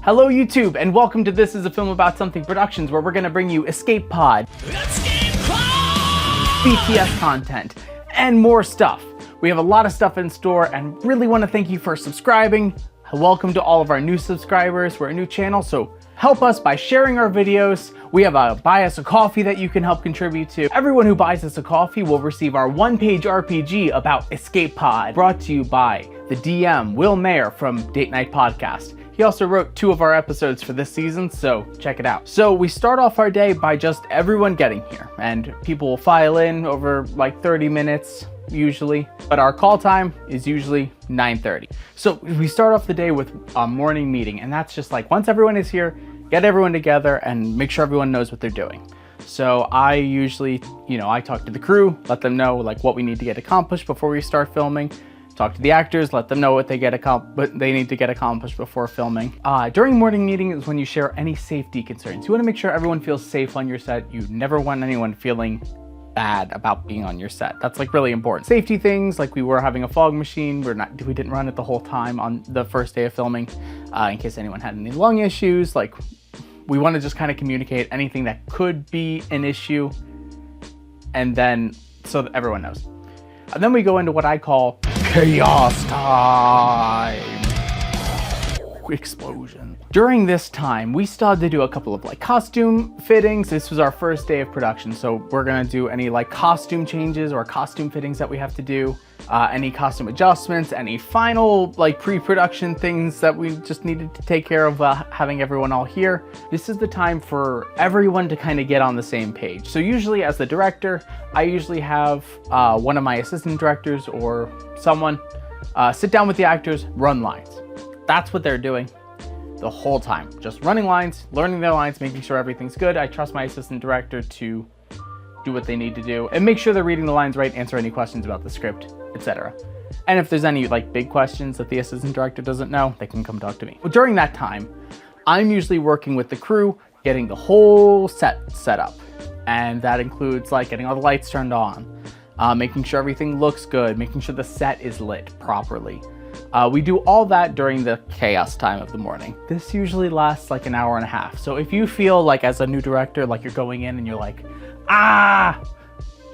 Hello YouTube, and welcome to This Is a Film About Something Productions, where we're gonna bring you Escape Pod, BTS content, and more stuff. We have a lot of stuff in store and really want to thank you for subscribing. Welcome to all of our new subscribers. We're a new channel, so help us by sharing our videos. We have a buy us a coffee that you can help contribute to. Everyone who buys us a coffee will receive our one-page RPG about Escape Pod, brought to you by the DM, Will Mayer from Date Night Podcast. He also wrote 2 of our episodes for this season, so check it out. So we start off our day by just everyone getting here, and people will file in over like 30 minutes usually, but our call time is usually 9:30. So we start off the day with a morning meeting, and that's just like once everyone is here, get everyone together and make sure everyone knows what they're doing. So I usually, I talk to the crew, let them know like what we need to get accomplished before we start filming. Talk to the actors, let them know what they need to get accomplished before filming. During morning meeting is when you share any safety concerns. You want to make sure everyone feels safe on your set. You never want anyone feeling bad about being on your set. That's like really important. Safety things, like we were having a fog machine. We didn't run it the whole time on the first day of filming, in case anyone had any lung issues. Like we want to just kind of communicate anything that could be an issue, and then so that everyone knows. And then we go into what I call chaos time. Explosion. During this time, we still had to do a couple of like costume fittings. This was our first day of production, so we're gonna do any like costume changes or costume fittings that we have to do, any costume adjustments, any final like pre-production things that we just needed to take care of having everyone all here. This is the time for everyone to kind of get on the same page. So usually as the director, I usually have one of my assistant directors or someone sit down with the actors, run lines. That's what they're doing the whole time. Just running lines, learning their lines, making sure everything's good. I trust my assistant director to do what they need to do and make sure they're reading the lines right, answer any questions about the script, etc. And if there's any like big questions that the assistant director doesn't know, they can come talk to me. Well, during that time, I'm usually working with the crew, getting the whole set up. And that includes like getting all the lights turned on, making sure everything looks good, making sure the set is lit properly. We do all that during the chaos time of the morning. This usually lasts like an hour and a half. So if you feel like as a new director, like you're going in and you're like,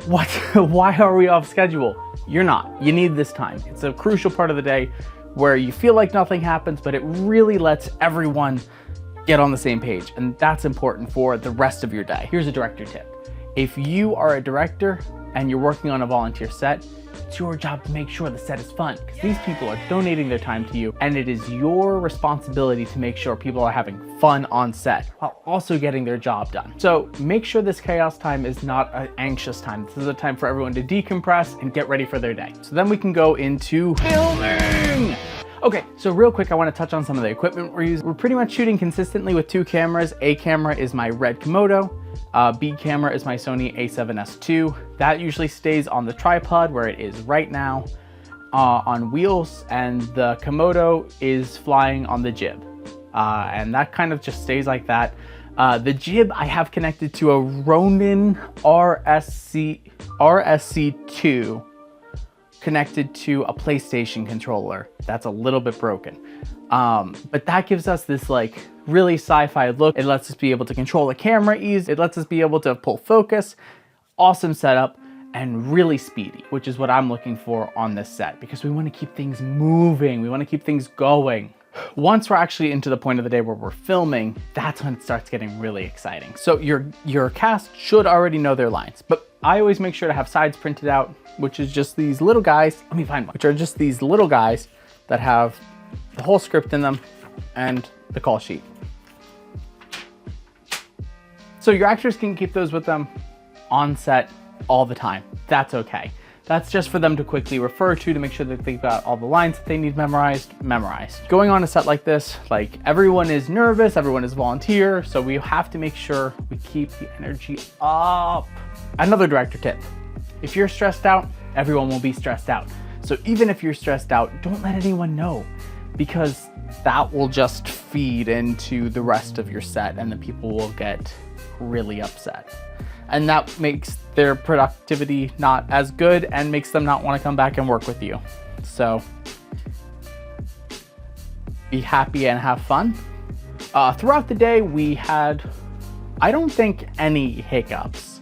what? Why are we off schedule? You're not. You need this time. It's a crucial part of the day where you feel like nothing happens, but it really lets everyone get on the same page. And that's important for the rest of your day. Here's a director tip. If you are a director and you're working on a volunteer set, it's your job to make sure the set is fun, because these people are donating their time to you, and it is your responsibility to make sure people are having fun on set while also getting their job done. So make sure this chaos time is not an anxious time. This is a time for everyone to decompress and get ready for their day. So then we can go into filming. Okay, so real quick, I want to touch on some of the equipment we're using. We're pretty much shooting consistently with 2 cameras. A camera is my red Komodo. B camera is my Sony a7S II. That usually stays on the tripod where it is right now on wheels, and the Komodo is flying on the jib. And that kind of just stays like that. The jib I have connected to a Ronin RSC2 connected to a PlayStation controller. That's a little bit broken. But that gives us this like really sci-fi look. It lets us be able to control the camera ease. It lets us be able to pull focus. Awesome setup and really speedy, which is what I'm looking for on this set, because we want to keep things moving. We want to keep things going. Once we're actually into the point of the day where we're filming, that's when it starts getting really exciting. So your cast should already know their lines, but I always make sure to have sides printed out, which is just these little guys. Let me find one. Which are just these little guys that have the whole script in them and the call sheet. So your actors can keep those with them on set all the time. That's okay. That's just for them to quickly refer to make sure that they've got all the lines that they need memorized. Going on a set like this, like everyone is nervous, everyone is volunteer, so we have to make sure we keep the energy up. Another director tip, if you're stressed out, everyone will be stressed out. So even if you're stressed out, don't let anyone know, because that will just feed into the rest of your set and the people will get really upset. And that makes their productivity not as good and makes them not want to come back and work with you. So be happy and have fun. Throughout the day, we had, I don't think, any hiccups.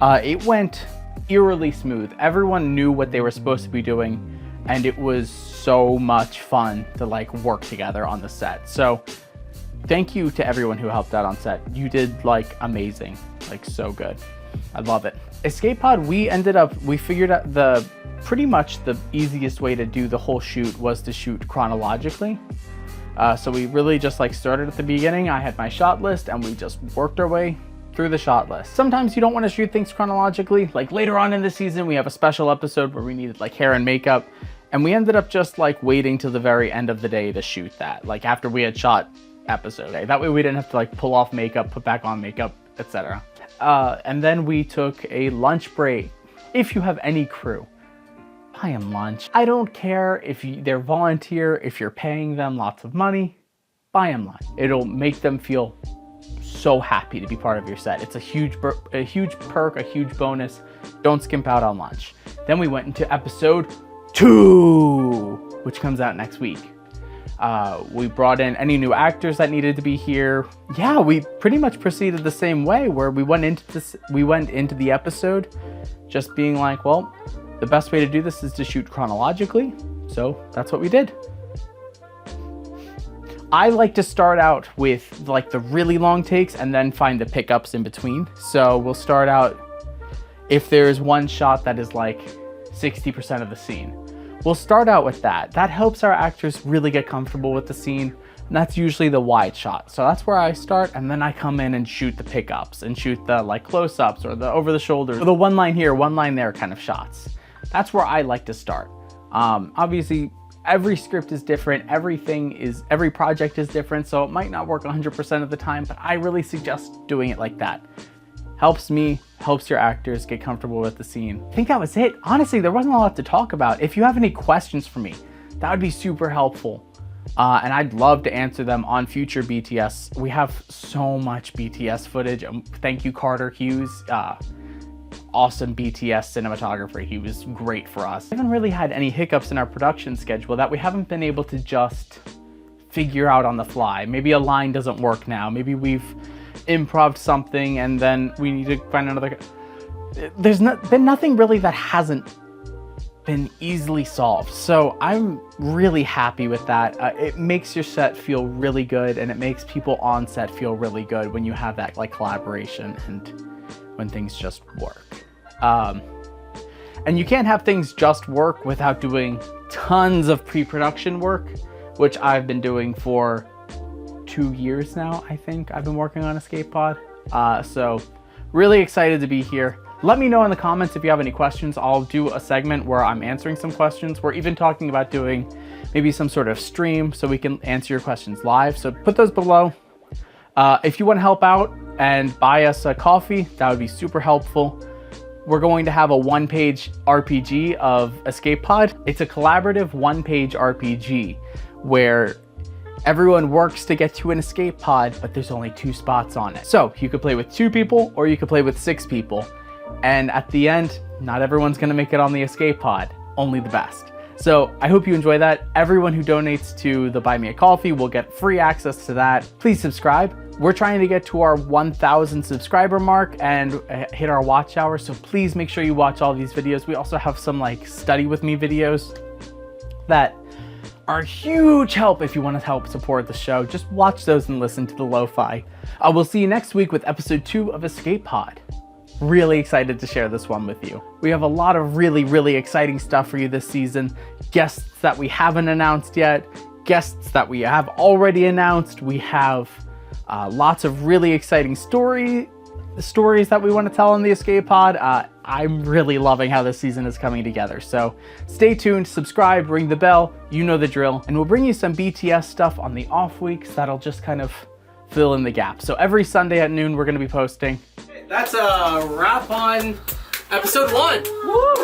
It went eerily smooth. Everyone knew what they were supposed to be doing, and it was so much fun to like work together on the set. So thank you to everyone who helped out on set. You did like amazing, like so good. I love it. Escape pod, we figured out pretty much the easiest way to do the whole shoot was to shoot chronologically. So we really just like started at the beginning. I had my shot list and we just worked our way through the shot list. Sometimes you don't want to shoot things chronologically. Like later on in the season, we have a special episode where we needed like hair and makeup, and we ended up just like waiting till the very end of the day to shoot that, like after we had shot episode A. That way we didn't have to like pull off makeup, put back on makeup, etc. And then we took a lunch break. If you have any crew, buy them lunch. I don't care if they're volunteer, if you're paying them lots of money, buy them lunch. It'll make them feel so happy to be part of your set. It's a huge perk, a huge bonus. Don't skimp out on lunch. Then we went into episode 2, which comes out next week. We brought in any new actors that needed to be here. Yeah, we pretty much proceeded the same way, where we went into the episode just being like, well, the best way to do this is to shoot chronologically. So that's what we did. I like to start out with like the really long takes and then find the pickups in between. So we'll start out, if there's one shot that is like 60% of the scene, we'll start out with that. That helps our actors really get comfortable with the scene. And that's usually the wide shot. So that's where I start, and then I come in and shoot the pickups and shoot the like close-ups or the over the shoulder, or the one line here, one line there kind of shots. That's where I like to start. Obviously, every script is different, every project is different, so it might not work 100% of the time, but I really suggest doing it like that. Helps me, helps your actors get comfortable with the scene. I think that was it. Honestly, there wasn't a lot to talk about. If you have any questions for me, that would be super helpful. And I'd love to answer them on future BTS. We have so much BTS footage. Thank you, Carter Hughes. Awesome BTS cinematographer. He was great for us. We haven't really had any hiccups in our production schedule that we haven't been able to just figure out on the fly. Maybe a line doesn't work now. Maybe we've improv something and then we need to find another. There's been nothing really that hasn't been easily solved. So I'm really happy with that. It makes your set feel really good, and it makes people on set feel really good when you have that like collaboration and when things just work. And you can't have things just work without doing tons of pre-production work, which I've been doing for 2 years now. I think I've been working on Escape Pod. So really excited to be here. Let me know in the comments if you have any questions. I'll do a segment where I'm answering some questions. We're even talking about doing maybe some sort of stream so we can answer your questions live. So put those below. If you want to help out and buy us a coffee, that would be super helpful. We're going to have a one-page RPG of Escape Pod. It's a collaborative one-page RPG where everyone works to get to an escape pod, but there's only 2 spots on it. So you could play with 2 people or you could play with 6 people. And at the end, not everyone's gonna make it on the escape pod, only the best. So I hope you enjoy that. Everyone who donates to the Buy Me a Coffee will get free access to that. Please subscribe. We're trying to get to our 1,000 subscriber mark and hit our watch hour. So please make sure you watch all these videos. We also have some like study with me videos that are huge help if you want to help support the show. Just watch those and listen to the lo-fi. We'll see you next week with episode 2 of Escape Pod. Really excited to share this one with you. We have a lot of really exciting stuff for you this season. Guests that we haven't announced yet, guests that we have already announced. We have lots of really exciting stories that we want to tell on the Escape Pod. I'm really loving how this season is coming together. So stay tuned, subscribe, ring the bell, you know the drill, and we'll bring you some BTS stuff on the off weeks that'll just kind of fill in the gap. So every Sunday at noon, we're going to be posting. That's a wrap on episode 1. Woo!